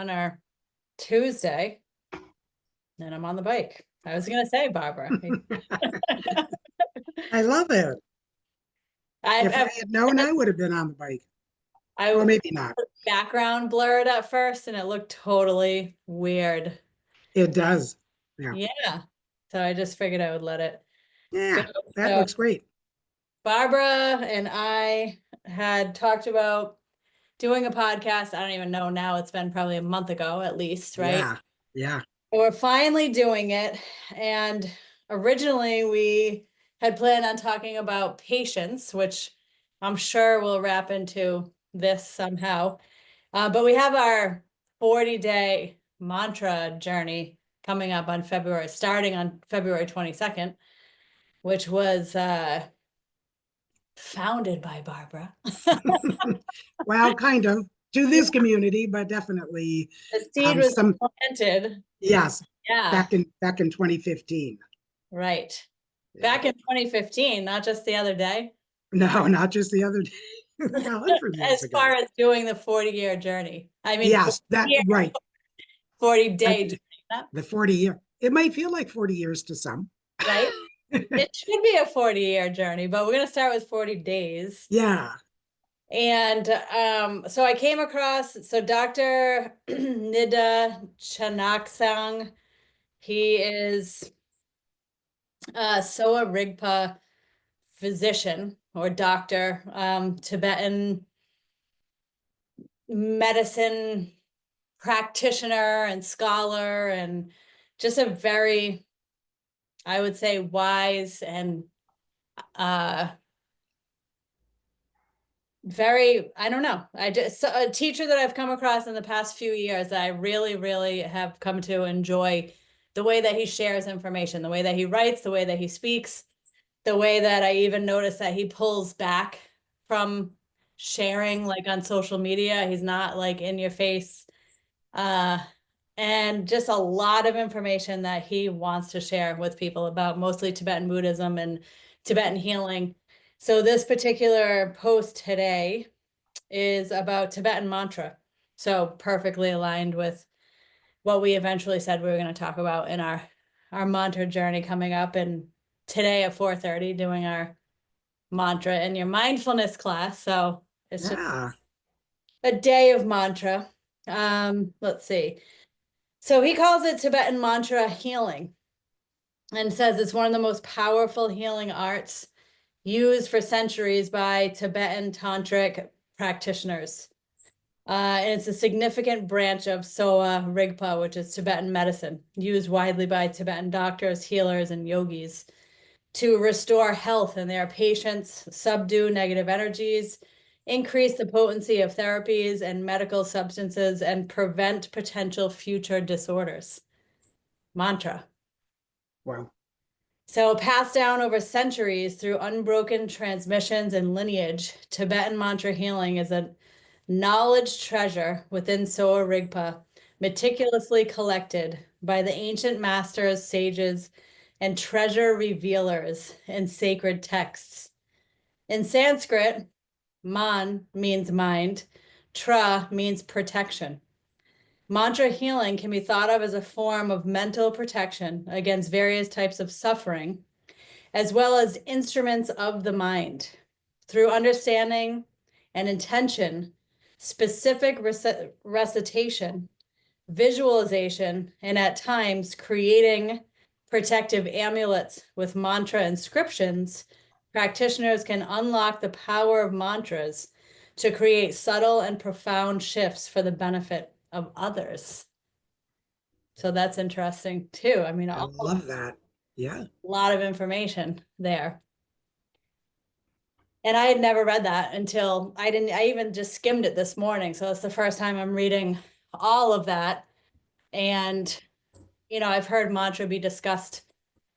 on our Tuesday, and I'm on the bike. I was gonna say, Barbara. I love it. I've, If I I've had known, I would have been on the bike. Or I maybe not. background blurred at first, and it looked totally weird. It does. Yeah. Yeah, so I just figured I would let it go. Yeah, that So looks great. Barbara and I had talked about doing a podcast. I don't even know now. It's been probably a month ago at least, right? Yeah. Yeah. We're finally doing it. And originally we had planned on talking about patience, which I'm sure we'll wrap into this somehow. But we have our 40-day mantra journey coming up on starting on February 22nd, which was founded by Barbara. Well, kind of to Yeah, this community, but definitely the seed was some planted. yes, Yeah, back in 2015. right. Yeah. Back in 2015, not just the other day. No, not just the other day, like 100 years As ago. far as doing the 40-year journey. I mean, Yes, that right. 40-day And journey, the 40 year. It might feel like 40 years to some. right? It should be a 40-year journey, but we're going to start with 40 days. Yeah. And so I came across, so Dr. Nidha Chanaksang, he is a Soa Rigpa physician or doctor, Tibetan medicine practitioner and scholar, and just a very, I would say, wise and very, I don't know, a teacher that I've come across in the past few years that I really, really have come to enjoy the way that he shares information, the way that he writes, the way that he speaks, the way that I even notice that he pulls back from sharing like on social media. He's not like in your face. And just a lot of information that he wants to share with people about mostly Tibetan Buddhism and Tibetan healing. So this particular post today is about Tibetan mantra. So perfectly aligned with what we eventually said we were going to talk about in our mantra journey coming up. And today at 4:30 doing our mantra and your mindfulness class. So it's just Yeah. a day of mantra. Let's see. So he calls it Tibetan mantra healing and says it's one of the most powerful healing arts used for centuries by Tibetan tantric practitioners. And it's a significant branch of Soa Rigpa, which is Tibetan medicine, used widely by Tibetan doctors, healers, and yogis to restore health in their patients, subdue negative energies, increase the potency of therapies and medical substances, and prevent potential future disorders. Mantra. Wow. So, passed down over centuries through unbroken transmissions and lineage, Tibetan mantra healing is a knowledge treasure within Soa Rigpa, meticulously collected by the ancient masters, sages, and treasure revealers in sacred texts. In Sanskrit, man means mind, tra means protection. Mantra healing can be thought of as a form of mental protection against various types of suffering, as well as instruments of the mind. Through understanding and intention, specific recitation, visualization, and at times creating protective amulets with mantra inscriptions, practitioners can unlock the power of mantras to create subtle and profound shifts for the benefit of others. So that's interesting too. I mean, I a love that. Yeah. lot of information there. And I had never read that until I even just skimmed it this morning. So it's the first time I'm reading all of that. And, I've heard mantra be discussed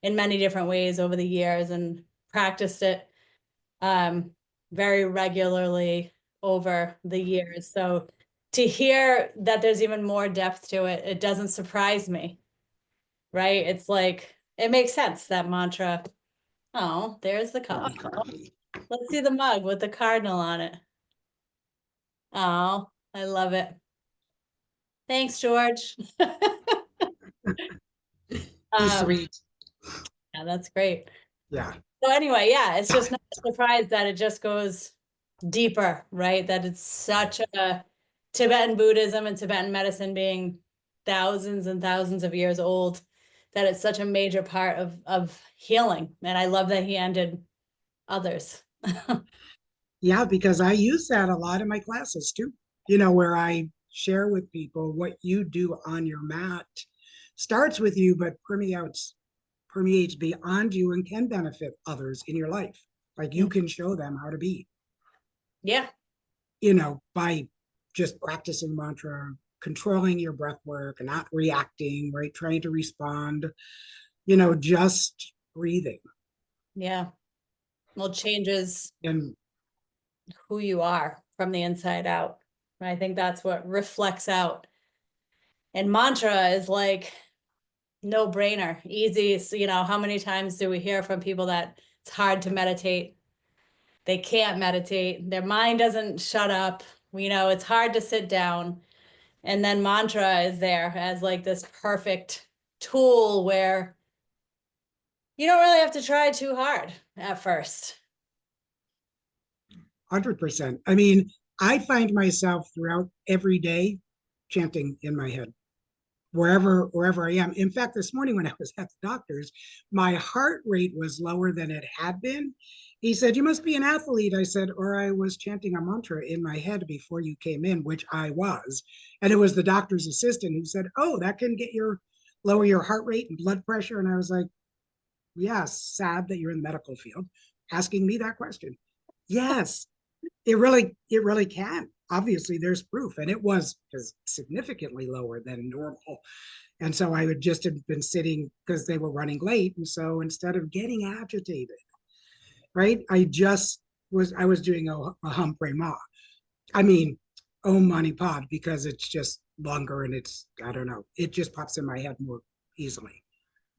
in many different ways over the years and practiced it um, very regularly over the years. So to hear that there's even more depth to it, it doesn't surprise me, right? It's like, it makes sense that mantra. Oh, there's the cup. Let's see the mug with the cardinal on it. Oh, I love it. Thanks, George. He's Um, sweet. yeah, that's great. Yeah. So anyway, yeah, it's just not a surprise that it just goes deeper, right? That it's such a Tibetan Buddhism and Tibetan medicine being thousands and thousands of years old, that it's such a major part of healing. And I love that he ended others. Yeah, because I use that a lot in my classes too, you know, where I share with people what you do on your mat starts with you, but permeates beyond you and can benefit others in your life. Like you can show them how to be, Yeah. you know, by just practicing mantra, controlling your breath work, not reacting, right? Trying to respond, you know, just breathing. Yeah. Well, it changes And who you are from the inside out. I think that's what reflects out. And mantra is like no brainer, easy. So, you know, how many times do we hear from people that it's hard to meditate? They can't meditate. Their mind doesn't shut up. You know, it's hard to sit down. And then mantra is there as like this perfect tool where you don't really have to try too hard at first. 100%. I mean, I find myself throughout every day chanting in my head, wherever I am. In fact, this morning when I was at the doctor's, my heart rate was lower than it had been. He said, "You must be an athlete." I said, "Or I was chanting a mantra in my head before you came in," which I was. And it was the doctor's assistant who said, "Oh, that can get your lower your heart rate and blood pressure." And I was like, "Yes, sad that you're in the medical field asking me that question." Yes, it really can. Obviously, there's proof, and it was significantly lower than normal. And so I would just have been sitting because they were running late. And so instead of getting agitated, right, I was doing a hum prema. I mean, Om Mani Pod, because it's just longer and it's, I don't know, it just pops in my head more easily.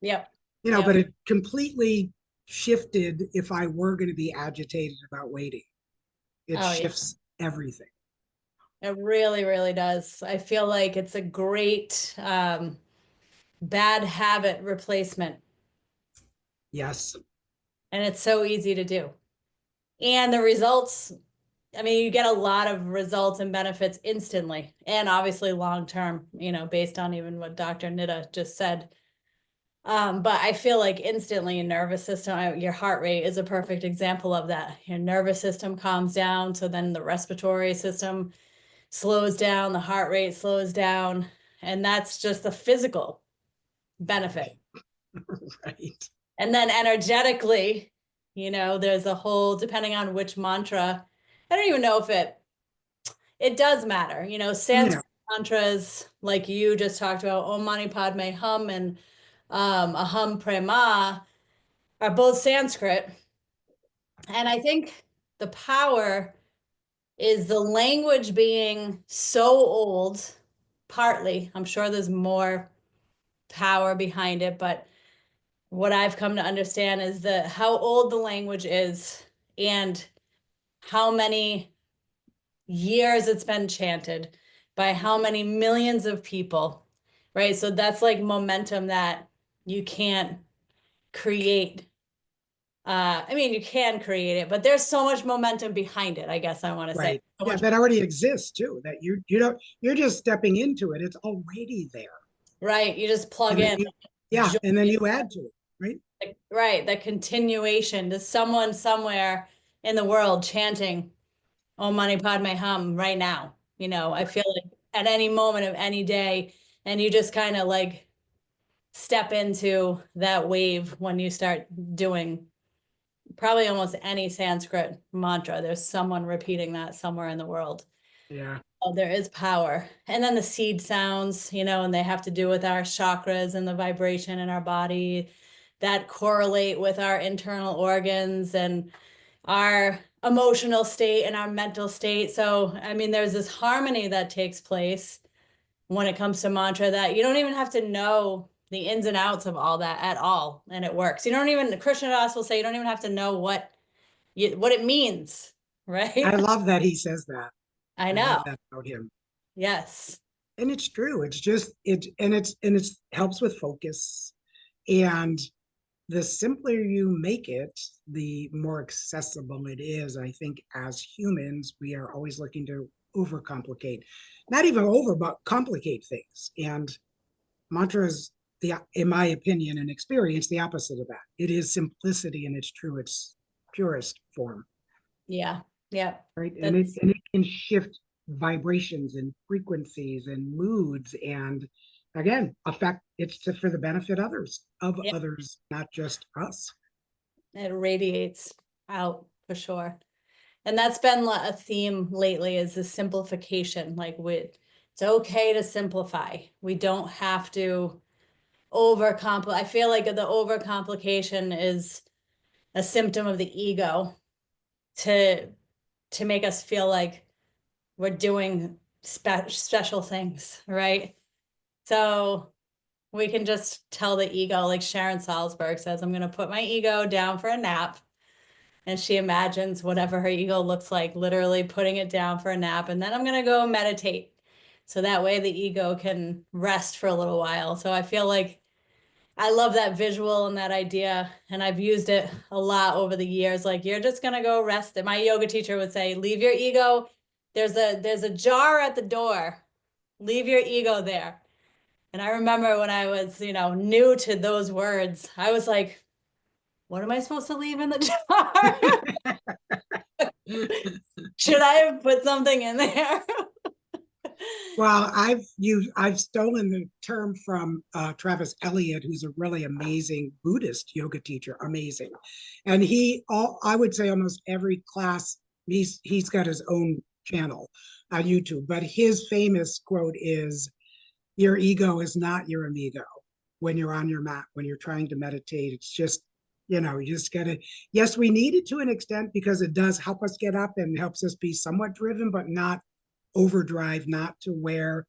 Yep. You know, Yep. but it completely shifted if I were going to be agitated about waiting. It Oh, yeah. shifts everything. It really, really does. I feel like it's a great bad habit replacement, Yes. and it's so easy to do. And the results, I mean, you get a lot of results and benefits instantly, and obviously long term, you know, based on even what Dr. Nitta just said. But I feel like instantly your nervous system, your heart rate is a perfect example of that. Your nervous system calms down, so then the respiratory system slows down, the heart rate slows down, and that's just the physical benefit. Right. And then energetically, you know, there's a whole, depending on which mantra, I don't even know if it does matter. You know, No. Sanskrit mantras, like you just talked about, Om Mani Padme Hum and Aham Prema, are both Sanskrit. And I think the power is the language being so old, partly. I'm sure there's more power behind it, but what I've come to understand is that how old the language is and how many years it's been chanted by how many millions of people, right? So that's like momentum that you can't create. I mean, you can create it, but there's so much momentum behind it, I guess I want to say. Right. So Yeah, much, that already exists too. That you don't you're just stepping into it. It's already there. right? You just plug And then in you yeah, joy, and then you add to it, right? right? The continuation to someone somewhere in the world chanting Om Mani Padme Hum right now. You know, I feel like at any moment of any day, and you just kind of like step into that wave when you start doing probably almost any Sanskrit mantra. There's someone repeating that somewhere in the world. Yeah. Oh, there is power. And then the seed sounds, you know, and they have to do with our chakras and the vibration in our body that correlate with our internal organs and our emotional state and our mental state. So, I mean, there's this harmony that takes place when it comes to mantra that you don't even have to know the ins and outs of all that at all, and it works. You don't even, Krishna Das will say, you don't even have to know what it means, I right? love that he says that. I I love know. that about him. Yes. And it's true. It's just it's helps with focus. And the simpler you make it, the more accessible it is. I think as humans, we are always looking to overcomplicate, not even over, but complicate things. And mantra is the, in my opinion and experience, the opposite of that. It is simplicity in its true, its purest form, Yeah. Yeah. right? That's And it can shift vibrations and frequencies and moods, and again, affect it's for the benefit of yeah, others, not just us. it radiates out for sure. And that's been a theme lately is the simplification. Like it's okay to simplify. We don't have to overcomplicate. I feel like the overcomplication is a symptom of the ego to make us feel like we're doing special things, right? So we can just tell the ego, like Sharon Salzberg says, I'm going to put my ego down for a nap. And she imagines whatever her ego looks like, literally putting it down for a nap. And then I'm going to go meditate. So that way the ego can rest for a little while. So I feel like I love that visual and that idea. And I've used it a lot over the years. Like, you're just going to go rest. My yoga teacher would say, leave your ego. There's a jar at the door. Leave your ego there. And I remember when I was, new to those words, I was like, what am I supposed to leave in the jar? Should I have put something in there? Well, I've stolen the term from Travis Elliott, who's a really amazing Buddhist yoga teacher, amazing. And I would say almost every class, he's got his own channel on YouTube, but his famous quote is, "Your ego is not your amigo." When you're on your mat, when you're trying to meditate, it's just, you just gotta. Yes, we need it to an extent because it does help us get up and helps us be somewhat driven, but not overdrive, not to where,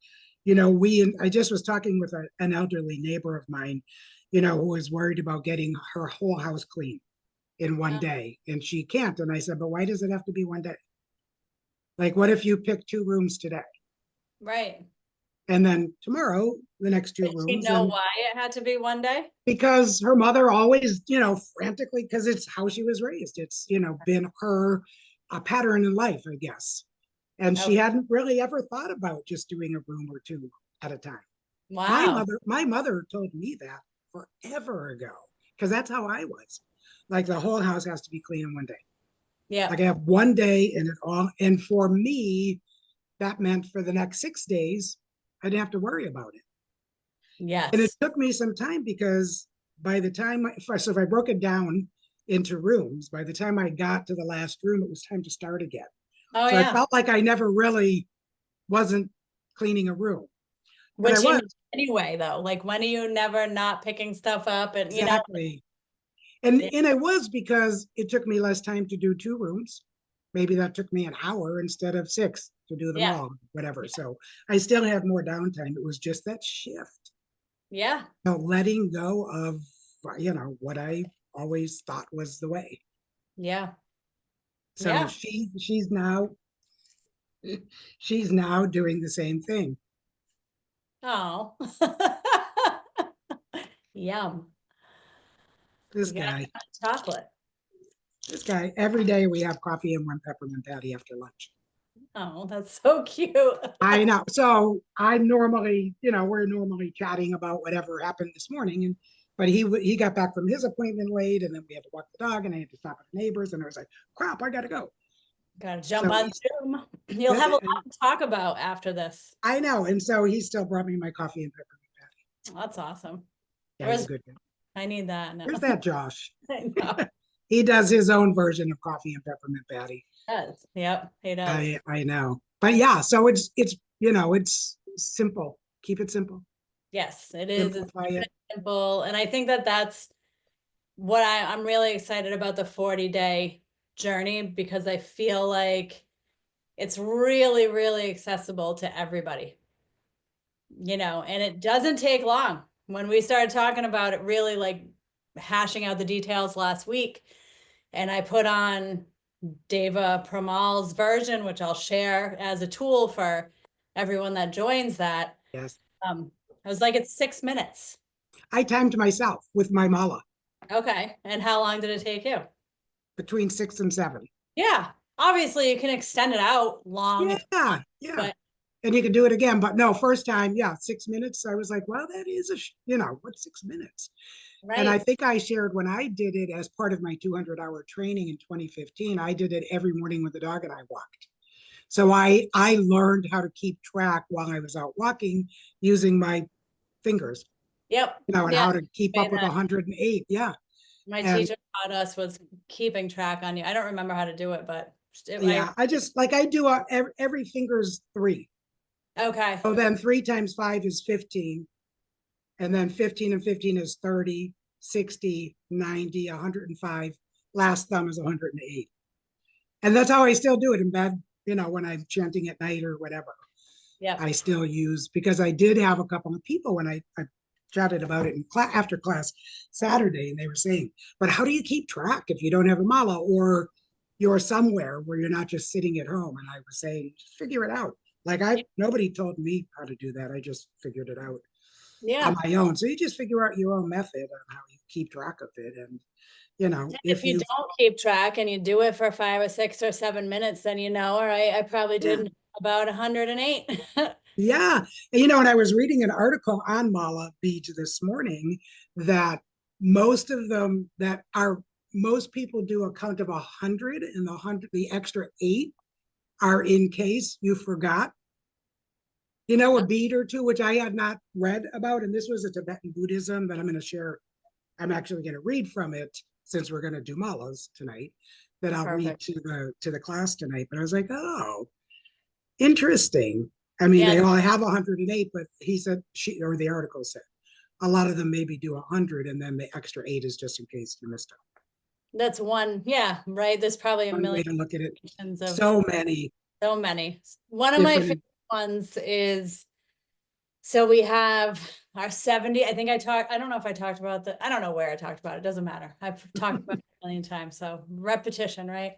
I just was talking with an elderly neighbor of mine, who was worried about getting her whole house clean in one day, and she can't. And I said, but why does it have to be one day? Like, what if you pick 2 rooms today, Right. and then tomorrow the next two Did she rooms, know and why it had to be one day? because her mother always, frantically, because it's how she was raised. It's, been her pattern in life, I guess. And she Okay. hadn't really ever thought about just doing a room or two at a time. Wow. My mother told me that forever ago, because that's how I was. Like, the whole house has to be clean in one day. Yeah. Like, I have one day and it all, and for me, that meant for the next 6 days, I didn't have to worry about it. And it Yes. took me some time because by the time if I broke it down into rooms, by the time I got to the last room, it was time to start again. Oh So I yeah. felt like I never really wasn't cleaning a room, but I Which you was. need anyway, though. Like, when are you never not picking stuff up? And Exactly. And yeah. and it was because it took me less time to do 2 rooms. Maybe that took me an hour instead of 6 to do them Yeah. all, whatever. So I still had more downtime. It was just that shift, Yeah. letting go of, what I always thought was the way. Yeah. So Yeah. she's now doing the same thing. Oh. Yum. This You gotta guy, have chocolate. this guy, every day we have coffee and one peppermint patty after lunch. Oh, that's so cute. I know. So I'm normally, we're normally chatting about whatever happened this morning, but he got back from his appointment late, and then we had to walk the dog, and I had to stop at the neighbors, and I was like, crap, I gotta go. Gotta jump So on he's, Zoom. You'll have a lot and to talk about after this. I know, and so he still brought me my coffee and peppermint patty. That's awesome. Yeah, he's a Where's good guy. I need that now. Where's that Josh? I know. He does his own version of coffee and peppermint patty. Does. Yep, he does. I know, but yeah, so it's simple. Keep it simple. Yes, it is. It's Simplify it. simple. And I think that that's what I'm really excited about the 40-day journey, because I feel like it's really, really accessible to everybody, and it doesn't take long. When we started talking about it, really like hashing out the details last week, and I put on Deva Pramal's version, which I'll share as a tool for everyone that joins that. Yes. I was like, it's 6 minutes. I timed myself with my mala Okay. And how long did it take you? between 6 and 7. Yeah. Obviously, you can extend it out long if you Yeah, want, yeah. but And you can do it again, but no, first time, yeah, 6 minutes. I was like, well, that is what's 6 minutes? And I right. think I shared when I did it as part of my 200-hour training in 2015, I did it every morning with the dog and I walked. So I learned how to keep track while I was out walking using my fingers, Yep. and Yeah. how to keep Say up with that 108. Yeah. my And teacher taught us was keeping track on you. I don't remember how to do it, but I yeah, I just like I do every finger's three. okay. So then 3 times 5 is 15. And then 15 and 15 is 30, 60, 90, 105. Last thumb is 108. And that's how I still do it in bed, when I'm chanting at night or whatever. Yep. I still use, because I did have a couple of people when I chatted about it in after class Saturday, and they were saying, but how do you keep track if you don't have a mala or you're somewhere where you're not just sitting at home? And I was saying, figure it out. Like nobody told me how to do that. I just figured it out on Yeah. my own. So you just figure out your own method on how you keep track of it. And, If if you you, don't keep track and you do it for 5 or 6 or 7 minutes, then you know, all right, I probably yeah, did about 108. yeah. And I was reading an article on Mala Beach this morning that most people do a count of 100, and the extra 8 are in case you forgot, a bead or two, which I had not read about. And this was a Tibetan Buddhism that I'm going to share. I'm actually going to read from it since we're going to do malas tonight. That I'll read Perfect. to the class tonight. But I was like, oh, interesting. I mean, Yeah, they all have 108, but he said the article said a lot of them maybe do 100, and then the extra 8 is just in case you missed it. that's one. Yeah, right. There's probably a One million way to look at it. versions of So many so many. One of my favorite different. ones is so we have our 70. I think I don't know if I talked about I don't know where I talked about it. Doesn't matter. I've talked about it a million times. So repetition, right?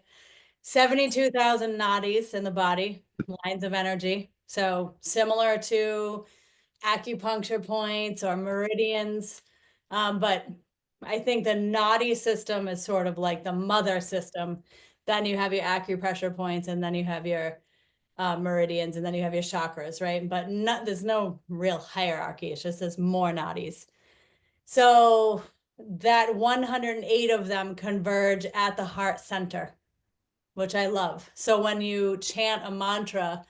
72,000 nadis in the body, lines of energy. So similar to acupuncture points or meridians. But I think the nadi system is sort of like the mother system. Then you have your acupressure points, and then you have your meridians, and then you have your chakras, right? But there's no real hierarchy. It's just there's more nadis. So that 108 of them converge at the heart center, which I love. So when you chant a mantra,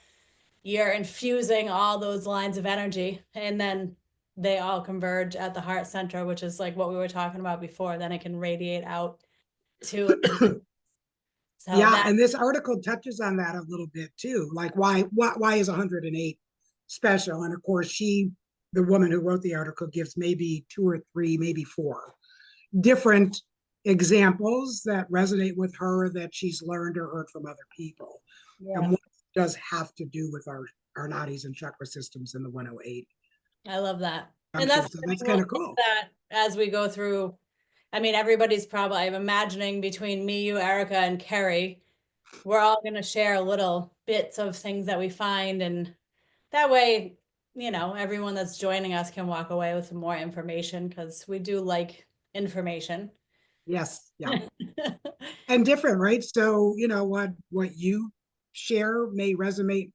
you're infusing all those lines of energy, and then they all converge at the heart center, which is like what we were talking about before. Then it can radiate out to so Yeah, that and this article touches on that a little bit too. Like why is 108 special? And of course, the woman who wrote the article, gives maybe 2 or 3, maybe 4 different examples that resonate with her that she's learned or heard from other people. And yeah, one does have to do with our nadis and chakra systems in the 108 I love that. And function. So that's we'll kind of get cool. that as we go through. I mean, everybody's probably, I'm imagining between me, you, Erica, and Kerry, we're all going to share little bits of things that we find. And that way, everyone that's joining us can walk away with some more information because we do like information. Yes, yeah. And different, right? So, what you share may resonate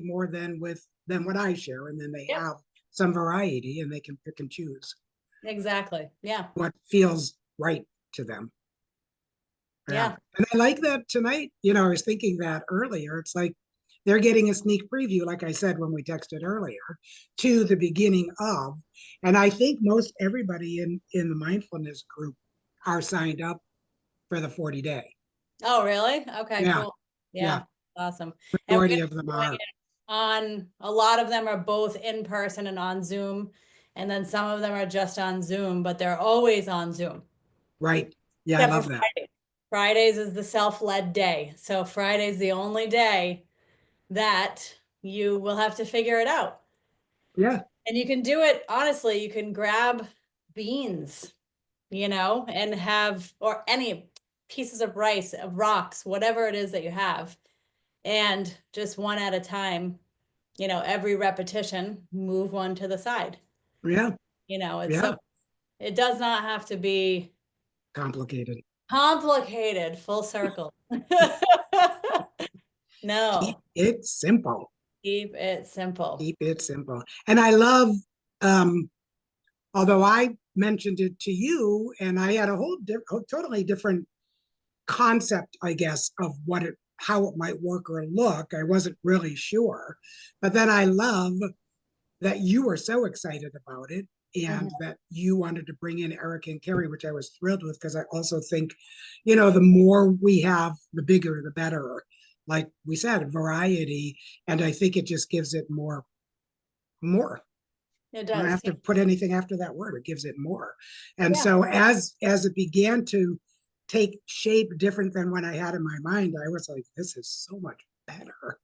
more than what I share, and then they Yep, have some variety, and they can pick and choose exactly. Yeah. what feels right to them. Yeah. Yeah. And I like that tonight. I was thinking that earlier. It's like they're getting a sneak preview, like I said when we texted earlier, to the beginning of. And I think most everybody in the mindfulness group are signed up for the 40-day. Oh, really? Okay, Yeah, cool. yeah. Yeah, awesome. And we're Majority gonna of them be doing are. it on, a lot of them are both in person and on Zoom. And then some of them are just on Zoom, but they're always on Zoom. Right. Yeah, I Except for love that. Friday. Fridays is the self-led day. So Friday's the only day that you will have to figure it out. Yeah. And you can do it, honestly, you can grab beans, and have, or any pieces of rice, of rocks, whatever it is that you have, and just one at a time, every repetition, move one to the side. Yeah, It's yeah, so, it does not have to be complicated. complicated, full circle. Keep No, it simple. keep it simple. Keep it simple. And I love, um, although I mentioned it to you, and I had a totally different concept, I guess, of how it might work or look. I wasn't really sure, but then I love that you were so excited about it and Mhm. that you wanted to bring in Eric and Carrie, which I was thrilled with because I also think, the more we have, the bigger, the better. Like we said, variety, and I think it just gives it more. It I don't does. have to put anything after that word. It gives it more. And Yeah. so as it began to take shape different than what I had in my mind, I was like, this is so much better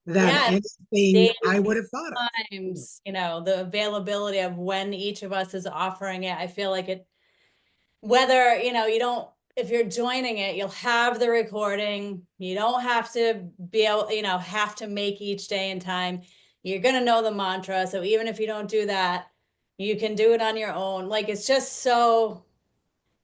than Yeah. anything Days, I would have thought of. times, the availability of when each of us is offering it. I feel like whether, you don't, if you're joining it, you'll have the recording. You don't have to be able, have to make each day and time. You're going to know the mantra. So even if you don't do that, you can do it on your own. Like, it's just so,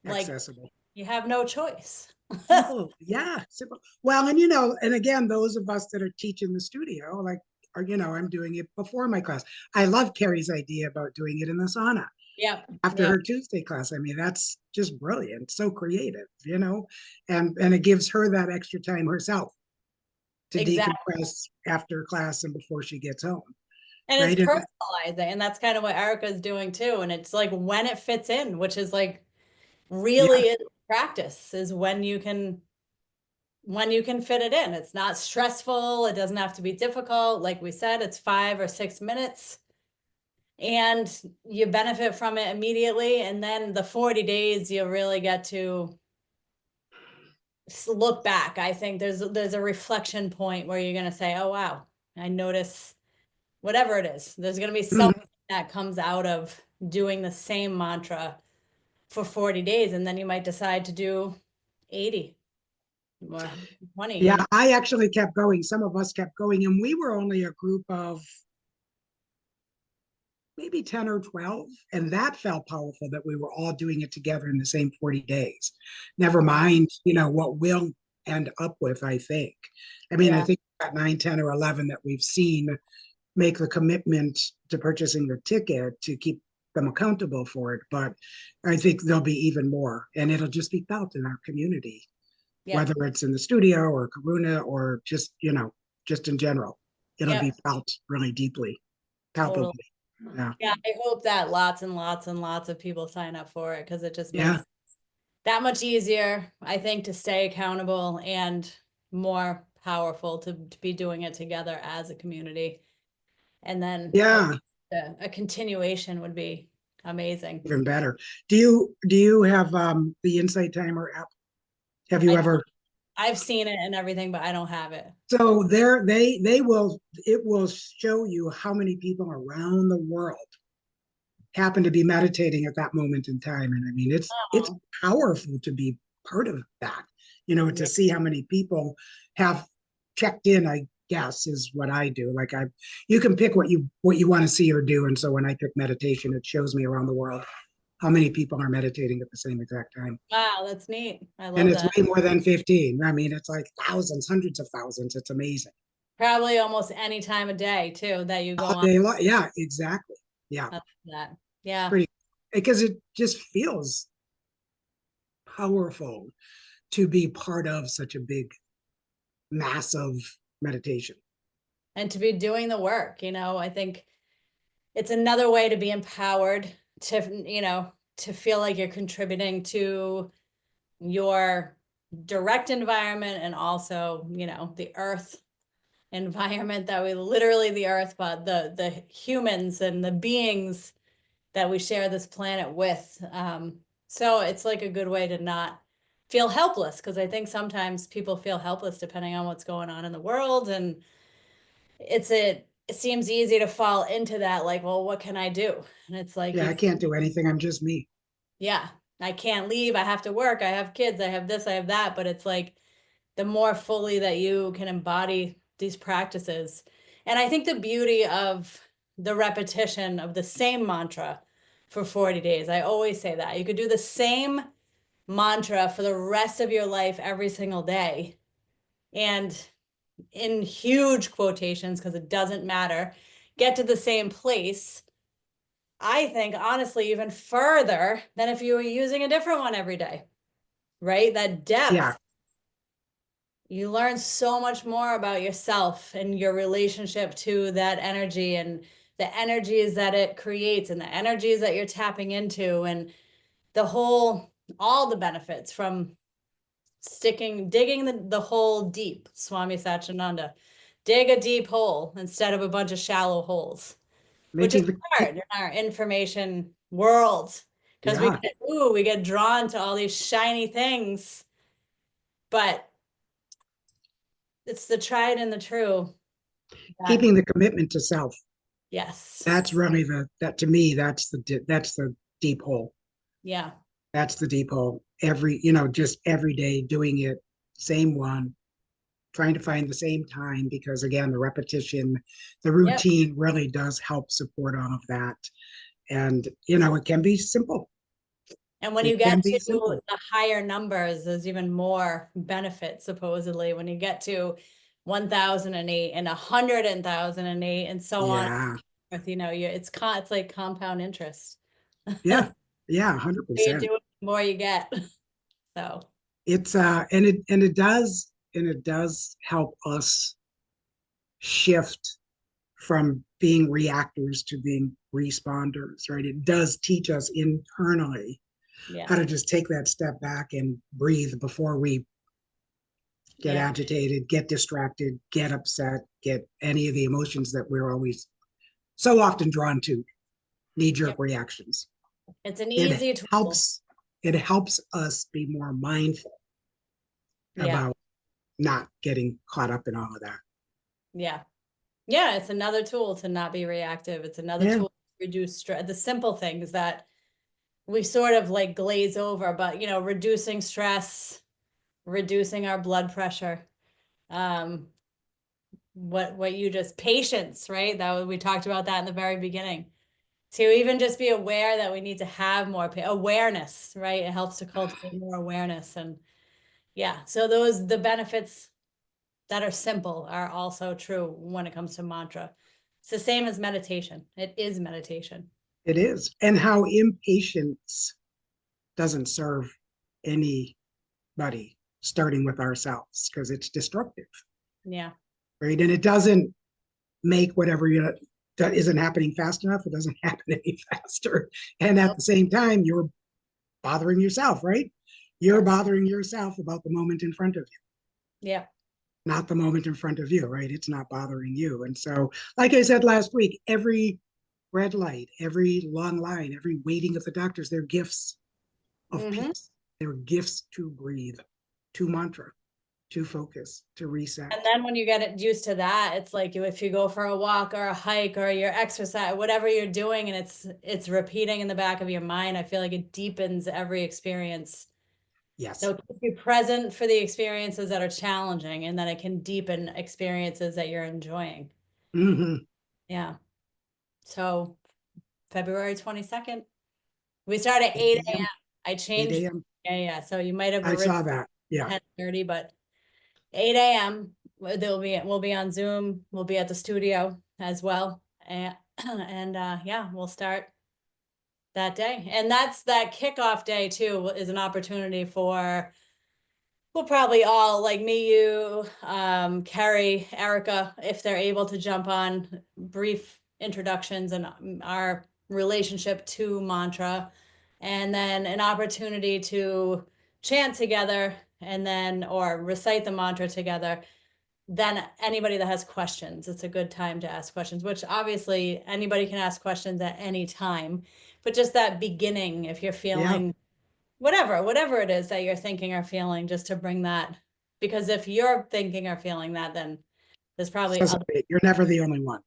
like, Accessible. you have no choice. Simple. Yeah, simple. Well, and and again, those of us that are teaching the studio, like, I'm doing it before my class. I love Carrie's idea about doing it in the sauna Yep. after Yep. her Tuesday class. I mean, that's just brilliant, so creative, and it gives her that extra time herself to Exactly. decompress after class and before she gets home, And it's right? And personalizing. And that's kind of what Erica's doing too. And it's like when it fits in, which is like really yeah, is practice is when you can fit it in. It's not stressful. It doesn't have to be difficult. Like we said, it's 5 or 6 minutes and you benefit from it immediately. And then the 40 days, you'll really get to look back. I think there's a reflection point where you're going to say, oh, wow, I notice whatever it is. There's going to be something mhm. that comes out of doing the same mantra for 40 days. And then you might decide to do 80 or 20, Yeah. I actually kept going. Some of us kept going, and we were only a group of maybe 10 or 12. And that felt powerful that we were all doing it together in the same 40 days. Never mind, what we'll end up with, I think. I mean, I Yeah. think about 9, 10, or 11 that we've seen make the commitment to purchasing the ticket to keep them accountable for it. But I think there'll be even more, and it'll just be felt in our community, Yeah. whether it's in the studio or Karuna or just in general. It'll be Yep. felt really deeply, Totally. palpably. Yeah. Yeah, I hope that lots and lots and lots of people sign up for it because it just makes Yeah. that much easier, I think, to stay accountable and more powerful to be doing it together as a community. And then Yeah. a continuation would be amazing. Even better. Do you have the Insight Timer app? Have you I ever? I've seen it and everything, but I don't have it. So there they will it will show you how many people around the world happen to be meditating at that moment in time. And I mean, it's Oh, powerful to be part of that, to yeah. see how many people have checked in, I guess, is what I do. Like you can pick what you want to see or do. And so when I pick meditation, it shows me around the world how many people are meditating at the same exact time. Wow, that's neat. I And love it's that. way more than 15. I mean, it's like thousands, hundreds of thousands. It's amazing. Probably almost any time of day too that you go All on day long. Yeah, exactly. Yeah. that. It's Yeah. pretty because it just feels powerful to be part of such a big, massive meditation. And to be doing the work, I think it's another way to be empowered to feel like you're contributing to your direct environment and also, the earth environment that we literally the earth, but the humans and the beings that we share this planet with. So it's like a good way to not feel helpless because I think sometimes people feel helpless depending on what's going on in the world. And it seems easy to fall into that, like, well, what can I do? And it's like, Yeah, I can't do anything. I'm just me. yeah, I can't leave. I have to work. I have kids. I have this, I have that. But it's like the more fully that you can embody these practices. And I think the beauty of the repetition of the same mantra for 40 days, I always say that you could do the same mantra for the rest of your life every single day. And in huge quotations, because it doesn't matter, get to the same place. I think honestly, even further than if you were using a different one every day, right? That depth. Yeah. You learn so much more about yourself and your relationship to that energy and the energies that it creates and the energies that you're tapping into and all the benefits from digging the hole deep, Swami Satchidananda. Dig a deep hole instead of a bunch of shallow holes, which is Making the, hard in our information world because yeah, we get drawn to all these shiny things, but it's the tried and the true. keeping the commitment to self. Yes. That's really that to me, that's the deep hole. Yeah. That's the deep hole. Just every day doing it, same one, trying to find the same time, because again, the repetition, the routine really does help support all of that. And, it can be simple. And when It you get can to be simple. the higher numbers, there's even more benefit, supposedly, when you get to 1,008 and 100,008 and so on. Yeah. It's like compound interest. Yeah. Yeah. You 100%. do it, the more you get. So It's and it does help us shift from being reactors to being responders, right? It does teach us internally yeah. how to just take that step back and breathe before we get Yeah. agitated, get distracted, get upset, get any of the emotions that we're always so often drawn to, knee-jerk Yep. reactions. It's an It easy tool. helps us be more mindful Yeah. about not getting caught up in all of that. Yeah. Yeah. It's another tool to not be reactive. It's another Yeah. tool to reduce stress. The simple things that we sort of like glaze over, but reducing stress, reducing our blood pressure. What you just patience, right? We talked about that in the very beginning. To even just be aware that we need to have more awareness, right? It helps to cultivate more awareness. And yeah, so the benefits that are simple are also true when it comes to mantra. It's the same as meditation. It is meditation. It is. And how impatience doesn't serve anybody, starting with ourselves, because it's destructive, Yeah. right? And it doesn't make whatever that isn't happening fast enough, it doesn't happen any faster. And at the same time, you're bothering yourself, right? You're bothering yourself about the moment in front of you. Yeah. Not the moment in front of you, right? It's not bothering you. And so, like I said last week, every red light, every long line, every waiting of the doctors, they're gifts of peace. They're gifts to breathe, to mantra, to focus, to reset. And then when you get used to that, it's like if you go for a walk or a hike or your exercise, whatever you're doing, and it's repeating in the back of your mind, I feel like it deepens every experience. Yes. So keep you present for the experiences that are challenging, and then it can deepen experiences that you're enjoying. Mm-hmm. Yeah. So February 22nd, we start at 8 a.m. I changed. 8 a.m. Yeah. So you might have I saw that. Yeah. 10:30, but 8 a.m. We'll be on Zoom. We'll be at the studio as well. And yeah, we'll start that day. And that kickoff day too is an opportunity for we'll probably all, like me, you, Carrie, Erica, if they're able to jump on, brief introductions and our relationship to mantra, and then an opportunity to chant together or recite the mantra together. Then anybody that has questions, it's a good time to ask questions, which obviously anybody can ask questions at any time, but just that beginning, if you're feeling whatever it is that you're thinking or feeling, just to bring that, because if you're thinking or feeling that, then there's probably You're never the only one.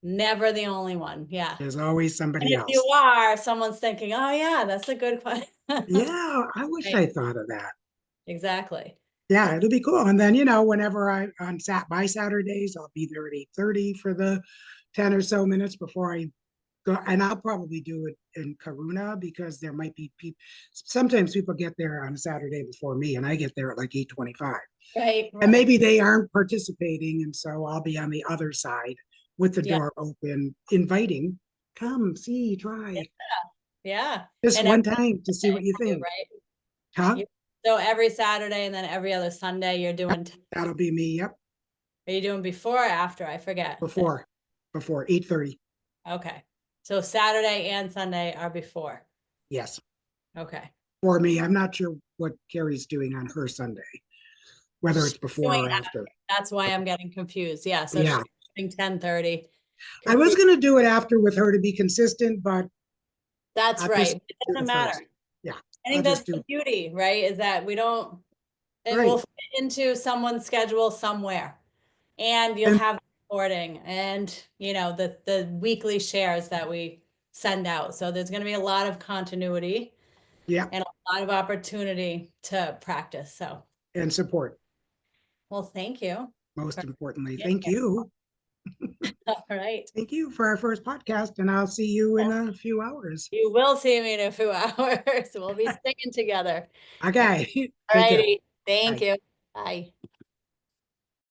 never the only one. Yeah. There's always And somebody if else. you are, someone's thinking, oh yeah, that's a good question. Yeah, I wish Right. I thought of that. Exactly. Yeah, it'll be cool. And then, whenever by Saturdays, I'll be there at 8:30 for the 10 or so minutes before I go. And I'll probably do it in Karuna because there might be people. Sometimes people get there on a Saturday before me, and I get there at like 8:25. Right, And right. maybe they aren't participating, and so I'll be on the other side with the Yeah, door open, inviting, come, see, try. yeah. Just And one every time to see what Saturday you too, think. right? Huh? You, so every Saturday and then every other Sunday you're doing, That'll be me. Yep. are you doing before or after? I forget. Before 8:30. Okay. So Saturday and Sunday are before. Yes. Okay. For me. I'm not sure what Carrie's doing on her Sunday, whether She's it's before doing or after. That's why I'm getting confused. Yeah, so she's Yeah. doing 10:30. I was going to do it after with her to be consistent, but That's I'll right. just It do doesn't it matter. first. Yeah. I I'll think just that's do the beauty, right? Is that it will right. fit into someone's schedule somewhere. And you'll And have reporting and, the weekly shares that we send out. So there's going to be a lot of continuity yeah, and a lot of opportunity to practice. So, and support, well, thank you. most importantly. Yeah. Thank you. All right. Thank you for our first podcast, and I'll see you in a few hours. You will see me in a few hours. We'll be singing together. Okay. All Take care. righty. Thank Bye. you. Bye.